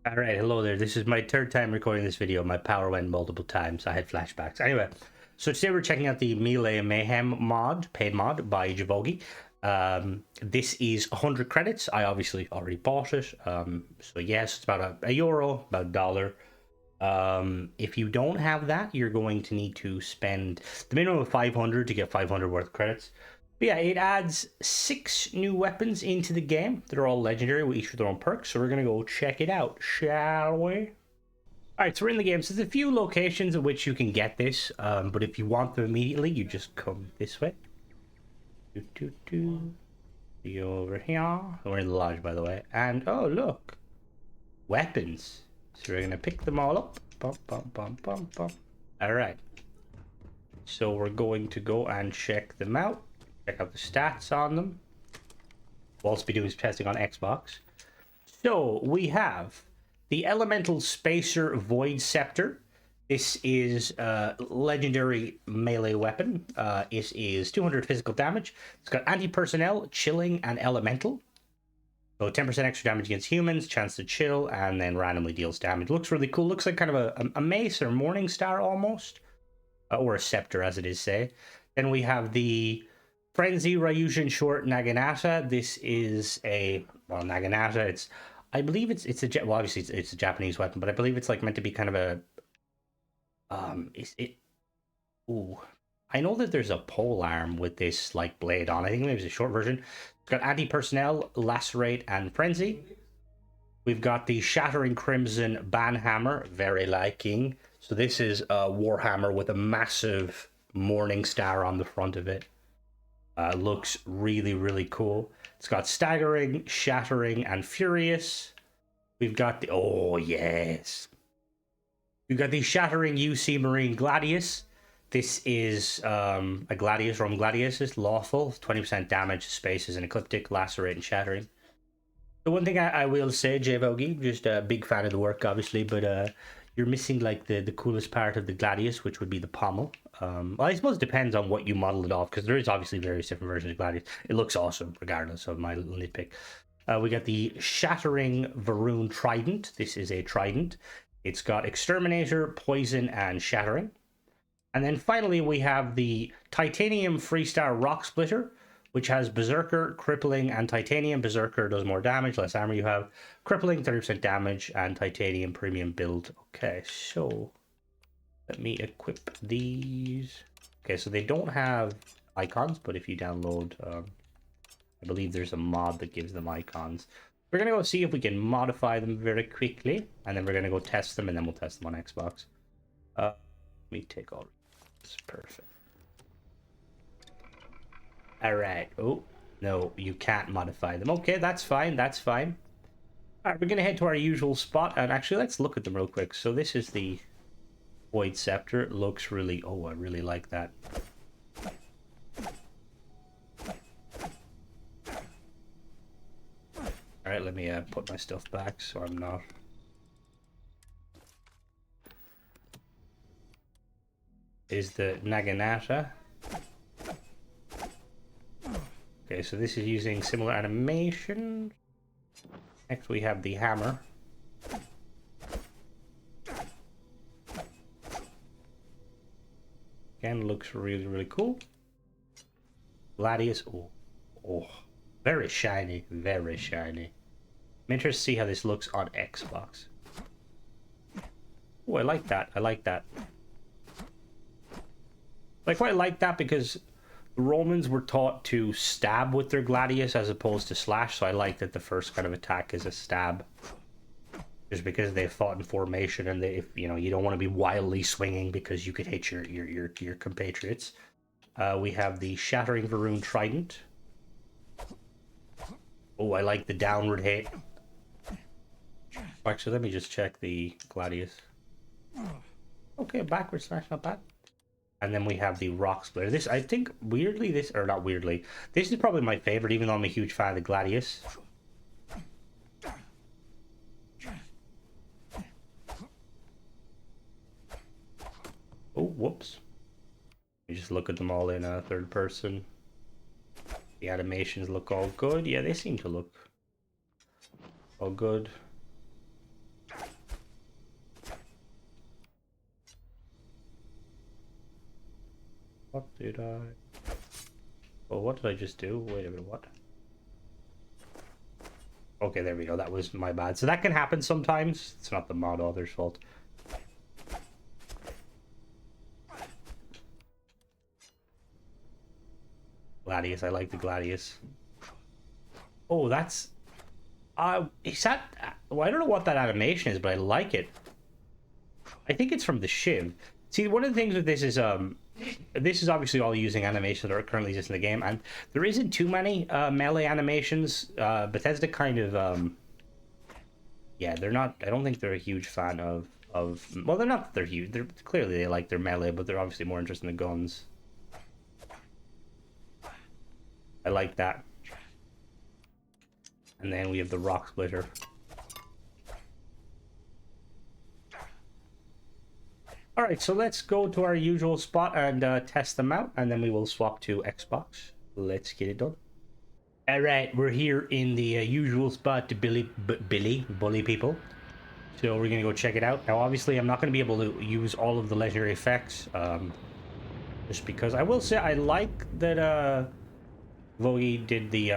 Alright, hello there. This is my third time recording this video. My power went multiple times. I had flashbacks. Anyway, so today we're checking out the Melee Mayhem mod, paid mod by Javogi. This is 100 credits. I obviously already bought it. So yes, it's about a euro, about $1. If you don't have that, you're going to need to spend the minimum of 500 to get 500 worth of credits. But yeah, it adds 6 new weapons into the game. They're all legendary, with each with their own perks. So we're going to go check it out, shall we? Alright, so we're in the game. So there's a few locations in which you can get this. But if you want them immediately, you just come this way. You over here. We're in the lodge, by the way. And, oh, look. Weapons. So we're going to pick them all up. Alright. So we're going to go and check them out. Check out the stats on them. We'll also be doing some testing on Xbox. So we have the Elemental Spacer Void Scepter. This is a legendary melee weapon. It is 200 physical damage. It's got anti-personnel, chilling, and elemental. So 10% extra damage against humans, chance to chill, and then randomly deals damage. Looks really cool. Looks like kind of a mace or morning star almost. Or a scepter, as it is say. Then we have the Frenzy Ryujin Short Naginata. This is Naginata. I believe it's well, obviously it's a Japanese weapon, but I believe it's like meant to be kind of a I know that there's a pole arm with this like blade on. I think maybe it's a short version. It's got anti-personnel, lacerate, and frenzy. We've got the Shattering Crimson Banhammer, very liking. So this is a warhammer with a massive morning star on the front of it. Looks really, really cool. It's got Staggering, Shattering, and Furious. We've got the... Oh, yes. We've got the Shattering UC Marine Gladius. This is a Gladius, Roman Gladius. It's lawful. 20% damage, spaces, and ecliptic, lacerate, and shattering. The one thing I will say, Javogi, just a big fan of the work, obviously, but you're missing like the coolest part of the Gladius, which would be the pommel. Well, I suppose it depends on what you model it off, because there is obviously various different versions of Gladius. It looks awesome, regardless of my little nitpick. We got the Shattering Varun Trident. This is a trident. It's got Exterminator, Poison, and Shattering. And then finally, we have the Titanium Freestar Rock Splitter, which has Berserker, Crippling, and Titanium. Berserker does more damage, less armor you have. Crippling, 30% damage, and Titanium Premium build. Okay, so let me equip these. Okay, so they don't have icons, but if you download, I believe there's a mod that gives them icons. We're going to go see if we can modify them very quickly, and then we're going to go test them, and then we'll test them on Xbox. Let me take all this. Perfect. Alright. Oh, no, you can't modify them. Okay, that's fine, that's fine. Alright, we're going to head to our usual spot, and actually, let's look at them real quick. So this is the Void Scepter. It looks really... Oh, I really like that. Alright, let me put my stuff back so I'm not... Is the Naginata. Okay, so this is using similar animation. Next we have the hammer. Again, looks really, really cool. Gladius. Oh, very shiny, very shiny. I'm interested to see how this looks on Xbox. Oh, I like that. I like that. I quite like that because the Romans were taught to stab with their gladius as opposed to slash, so I like that the first kind of attack is a stab. Just because they fought in formation, and if you don't want to be wildly swinging because you could hit your compatriots. We have the Shattering Varun Trident. Oh, I like the downward hit. Actually, let me just check the gladius. Okay, backward slash, not bad. And then we have the Rock Splitter. This, I think, weirdly, this is probably my favorite, even though I'm a huge fan of the Gladius. Oh, whoops. You just look at them all in third person. The animations look all good. Yeah, they seem to look all good. What did I... Oh, what did I just do? Wait a minute, what? Okay, there we go. That was my bad. So that can happen sometimes. It's not the mod author's fault. Gladius, I like the Gladius. Oh, that's... is that... Well, I don't know what that animation is, but I like it. I think it's from the Shiv. See, one of the things with this is obviously all using animations that are currently exist in the game, and there isn't too many melee animations. Bethesda kind of yeah, they're not. I don't think they're a huge fan of. Well, they're not that they're huge. They're clearly they like their melee, but they're obviously more interested in the guns. I like that. And then we have the rock splitter. Alright, so let's go to our usual spot and test them out, and then we will swap to Xbox. Let's get it done. Alright, we're here in the usual spot to bully people. So we're going to go check it out. Now, obviously, I'm not going to be able to use all of the legendary effects, just because I will say I like that Vogie did the...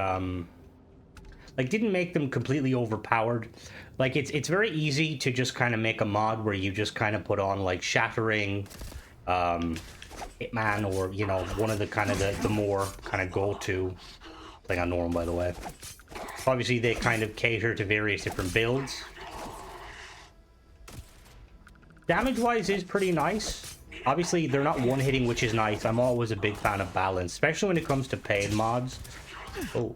like, didn't make them completely overpowered. Like, it's very easy to just kind of make a mod where you just kind of put on, like, Shattering, Hitman, or, you know, one of the kind of the more kind of go-to. Playing on normal, by the way. Obviously, they kind of cater to various different builds. Damage-wise is pretty nice. Obviously, they're not one-hitting, which is nice. I'm always a big fan of balance, especially when it comes to paid mods. Oh.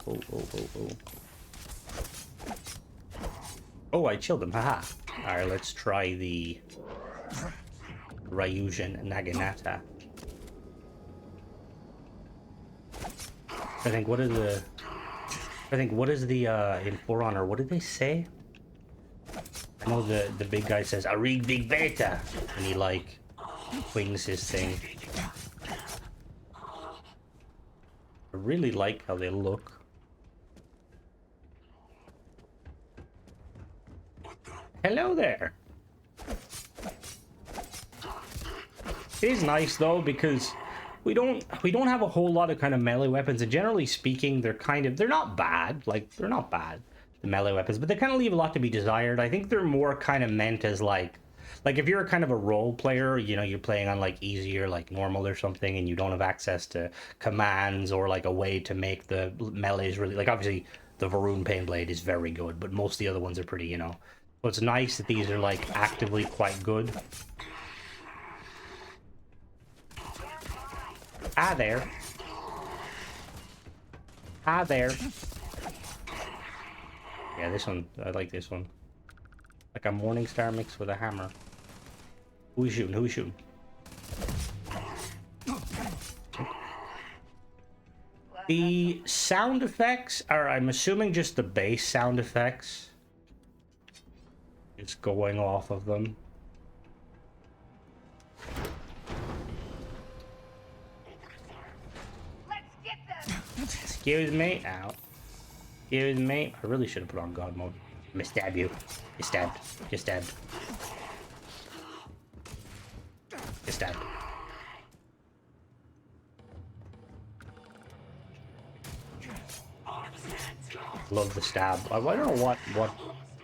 Oh, I chilled him, haha. Alright, let's try the Ryujin Naginata. I think, what is the in For Honor, what did they say? I know the big guy says, Arig Big Beta, and he, like, wings his thing. I really like how they look. Hello there. It is nice though, because we don't have a whole lot of kind of melee weapons, and generally speaking, they're not bad. Like, they're not bad, the melee weapons, but they kind of leave a lot to be desired. I think they're more kind of meant as like if you're kind of a role player, you know, you're playing on like easy or like normal or something, and you don't have access to commands or like a way to make the melees really, like, obviously the Varun Painblade is very good, but most of the other ones are pretty, you know. So it's nice that these are like actively quite good. Hi there. Hi there. Yeah, this one, I like this one. Like a Morningstar mixed with a hammer. Who is shooting? Who is shooting? The sound effects are, I'm assuming, just the bass sound effects. It's going off of them. Let's get them. Excuse me. Ow. Excuse me. I really should have put on God mode. I'm gonna stab you. You stabbed. You stabbed. You stabbed. Love the stab. I don't know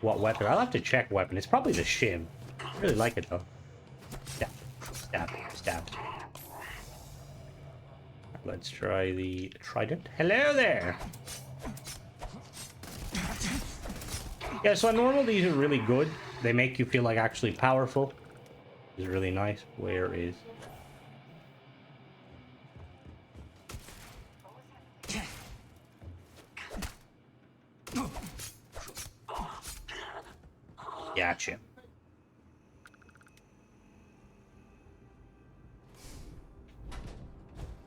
what weapon. I'll have to check weapon. It's probably the Shiv. I really like it though. Stab. Stab. Stab. Let's try the trident. Hello there! Yeah, so on normal these are really good. They make you feel like actually powerful. It's really nice. Where is... Gotcha.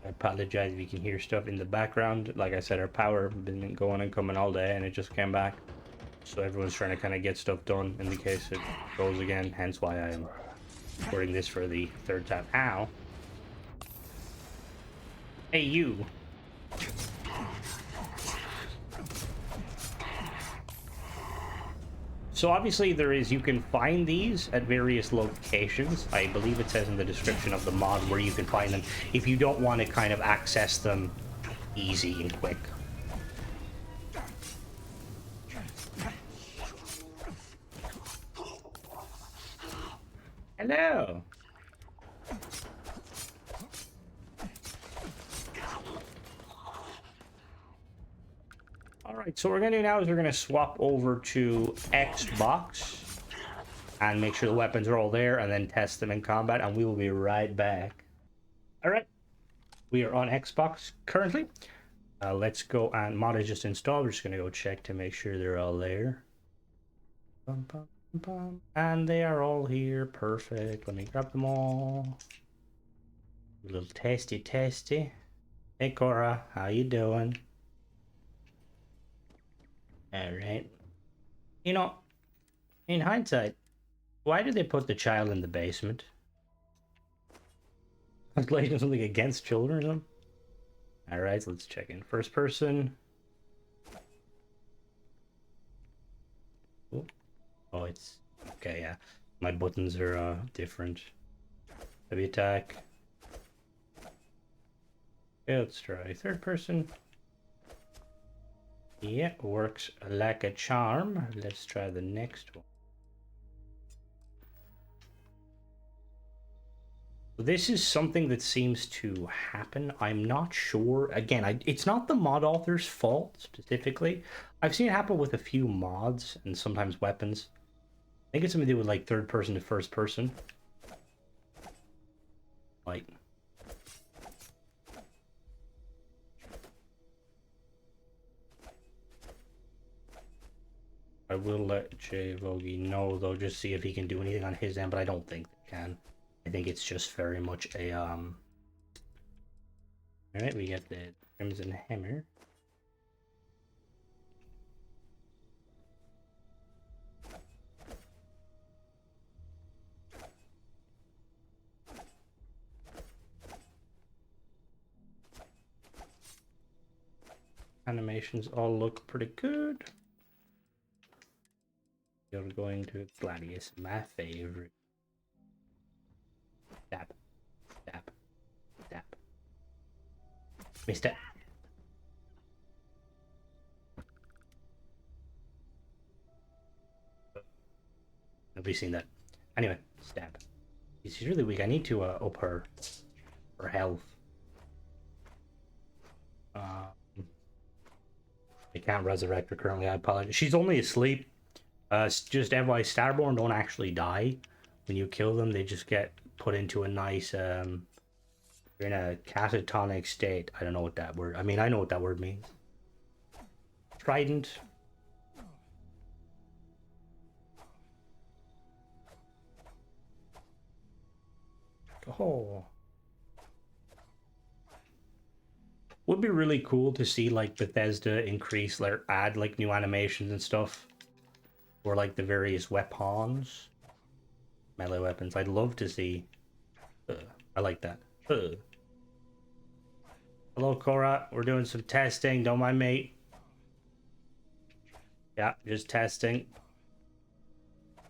I apologize if you can hear stuff in the background. Like I said, our power has been going and coming all day, and it just came back. So everyone's trying to kind of get stuff done in the case it goes again. Hence why I am recording this for the third time. Ow. Hey, you. So obviously you can find these at various locations. I believe it says in the description of the mod where you can find them if you don't want to kind of access them easy and quick. Hello. Alright, so what we're going to do now is we're going to swap over to Xbox and make sure the weapons are all there and then test them in combat, and we will be right back. Alright, we are on Xbox currently. Let's go, and mod is just installed. We're just going to go check to make sure they're all there. Bum, bum, bum. And they are all here. Perfect. Let me grab them all. A little testy. Hey Cora, how you doing? Alright. You know, in hindsight, why did they put the child in the basement? Like something against children or something? Alright, so let's check in. First person. Oh, it's... Okay, yeah. My buttons are different. Heavy attack. Okay, let's try third person. Yeah, works like a charm. Let's try the next one. This is something that seems to happen. I'm not sure. Again, it's not the mod author's fault specifically. I've seen it happen with a few mods and sometimes weapons. I think it's something to do with like third person to first person. Like... I will let J-Vogie know, though, just see if he can do anything on his end, but I don't think they can. I think it's just very much a, Alright, we get the Crimson Hammer. Animations all look pretty good. You're going to Gladius, my favorite. Tap, tap, tap. Missed it. Nobody's seen that. Anyway, stab. She's really weak. I need to up her health. I can't resurrect her currently. I apologize. She's only asleep. Just FYI, Starborn don't actually die when you kill them. They just get put into a nice, they're in a catatonic state. I don't know what that word, I mean, I know what that word means. Trident. Oh. Would be really cool to see, like, Bethesda increase, like, add, like, new animations and stuff. Or, like, the various weapons. Melee weapons. I'd love to see. I like that. Hello, Cora. We're doing some testing. Don't mind me. Yeah, just testing.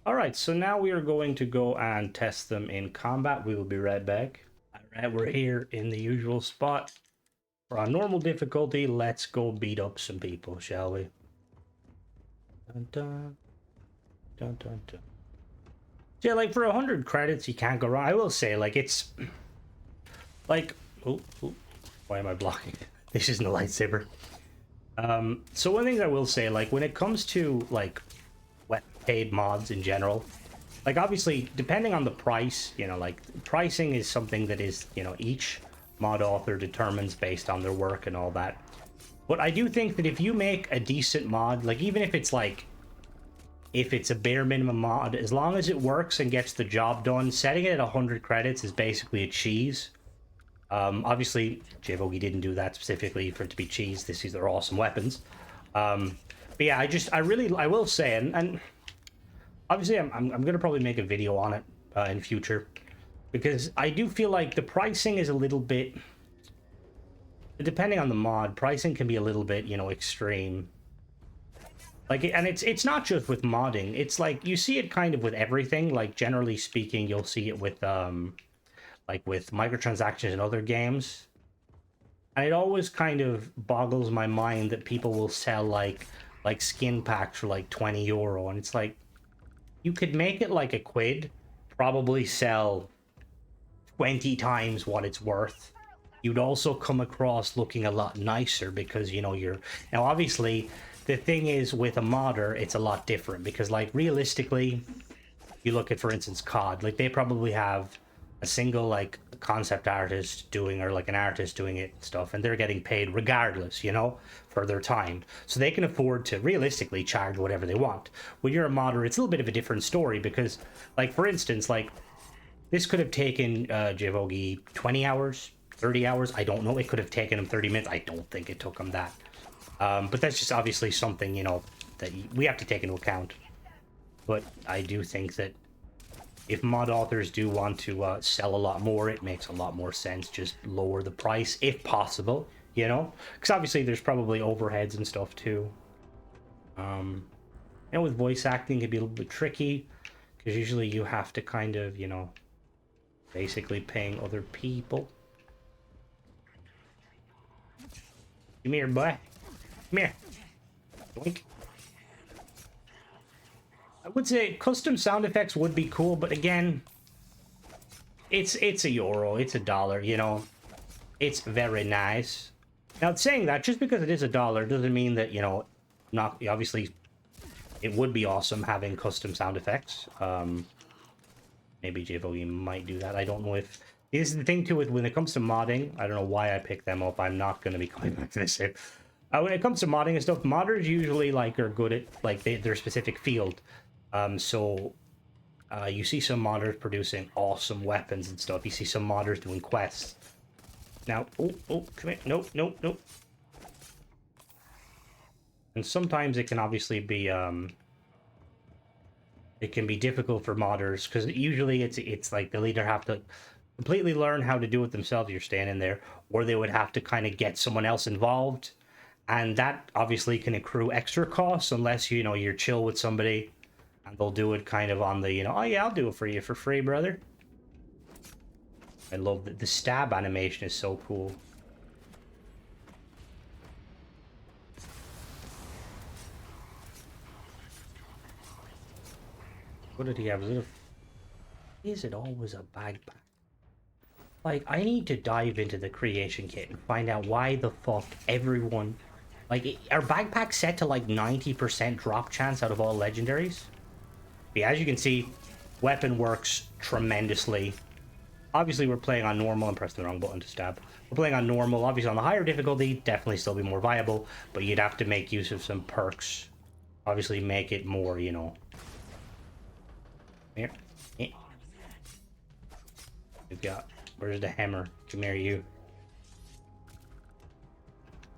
Alright, so now we are going to go and test them in combat. We will be right back. Alright, we're here in the usual spot. We're on normal difficulty. Let's go beat up some people, shall we? Dun dun. Dun dun dun. Yeah, like for 100 credits, you can't go wrong. I will say, like, it's like, oh, why am I blocking? This isn't a lightsaber. So one thing I will say, like, when it comes to like paid mods in general, like, obviously depending on the price, you know, like, pricing is something that is, you know, each mod author determines based on their work and all that. But I do think that if you make a decent mod, like, even if it's like, if it's a bare minimum mod, as long as it works and gets the job done, setting it at 100 credits is basically a cheese. Obviously, J-Vogie didn't do that specifically for it to be cheese. These are awesome weapons. But yeah, I will say, and obviously I'm gonna probably make a video on it in future, because I do feel like the pricing is a little bit, depending on the mod, pricing can be a little bit, you know, extreme. Like, and it's not just with modding. It's like you see it kind of with everything. Like generally speaking, you'll see it with like with microtransactions in other games. And it always kind of boggles my mind that people will sell like skin packs for like €20, and it's like you could make it like a quid, probably sell 20 times what it's worth. You'd also come across looking a lot nicer because, you know, you're... Now, obviously, the thing is, with a modder, it's a lot different because, like, realistically, you look at, for instance, COD, like, they probably have a single, like, concept artist doing, or, like, an artist doing it and stuff, and they're getting paid regardless, you know, for their time. So they can afford to, realistically, charge whatever they want. When you're a modder, it's a little bit of a different story because, like, for instance, like, this could have taken Javogi 20 hours, 30 hours. I don't know. It could have taken him 30 minutes. I don't think it took him that. But that's just obviously something, you know, that we have to take into account. But I do think that if mod authors do want to sell a lot more, it makes a lot more sense. Just lower the price if possible, you know? Because obviously there's probably overheads and stuff too. You know, with voice acting, it can be a little bit tricky. Because usually you have to kind of, you know, basically paying other people. Come here, boy. Come here. Doink. I would say custom sound effects would be cool, but again, it's €1, it's $1, you know. It's very nice. Now, saying that, just because it is $1 doesn't mean that, you know, not obviously it would be awesome having custom sound effects. Maybe JVOE might do that. I don't know if... This is the thing, too, with when it comes to modding. I don't know why I picked them up. I'm not going to be coming back to this here. When it comes to modding and stuff, modders usually, like, are good at, like, their specific field. So you see some modders producing awesome weapons and stuff. You see some modders doing quests. Now, oh, come here. Nope. And sometimes it can obviously be... it can be difficult for modders because usually it's like they'll either have to completely learn how to do it themselves, you're standing there, or they would have to kind of get someone else involved, and that obviously can accrue extra costs unless, you know, you're chill with somebody and they'll do it kind of on the, you know, oh yeah, I'll do it for you for free, brother. I love that the stab animation is so cool. What did he have? Is it always a backpack? Like, I need to dive into the creation kit and find out why the fuck everyone... Like, are backpacks set to, like, 90% drop chance out of all legendaries? But yeah, as you can see, weapon works tremendously. Obviously, we're playing on normal. I'm pressing the wrong button to stab. We're playing on normal. Obviously, on the higher difficulty, definitely still be more viable. But you'd have to make use of some perks. Obviously, make it more, you know... Here. We've got... Where's the hammer? Come here, you.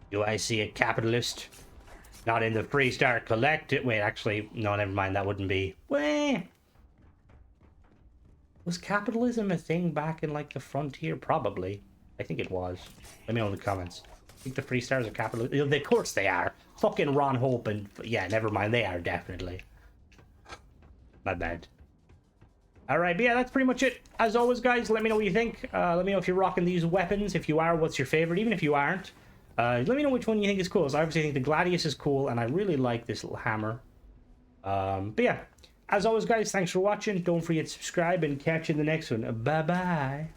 Do I see a capitalist? Not in the Freestar Collective. Wait, actually, no, never mind. That wouldn't be... Wah! Was capitalism a thing back in, like, the frontier? Probably. I think it was. Let me know in the comments. I think the Freestars are capitalist. Of course they are. Fucking Ron Hope and... Yeah, never mind. They are, definitely. My bad. Alright, but yeah, that's pretty much it. As always, guys, let me know what you think. Let me know if you're rocking these weapons. If you are, what's your favorite? Even if you aren't, let me know which one you think is cool. So I obviously think the Gladius is cool, and I really like this little hammer. But yeah, as always, guys, thanks for watching. Don't forget to subscribe, and catch you in the next one. Bye-bye.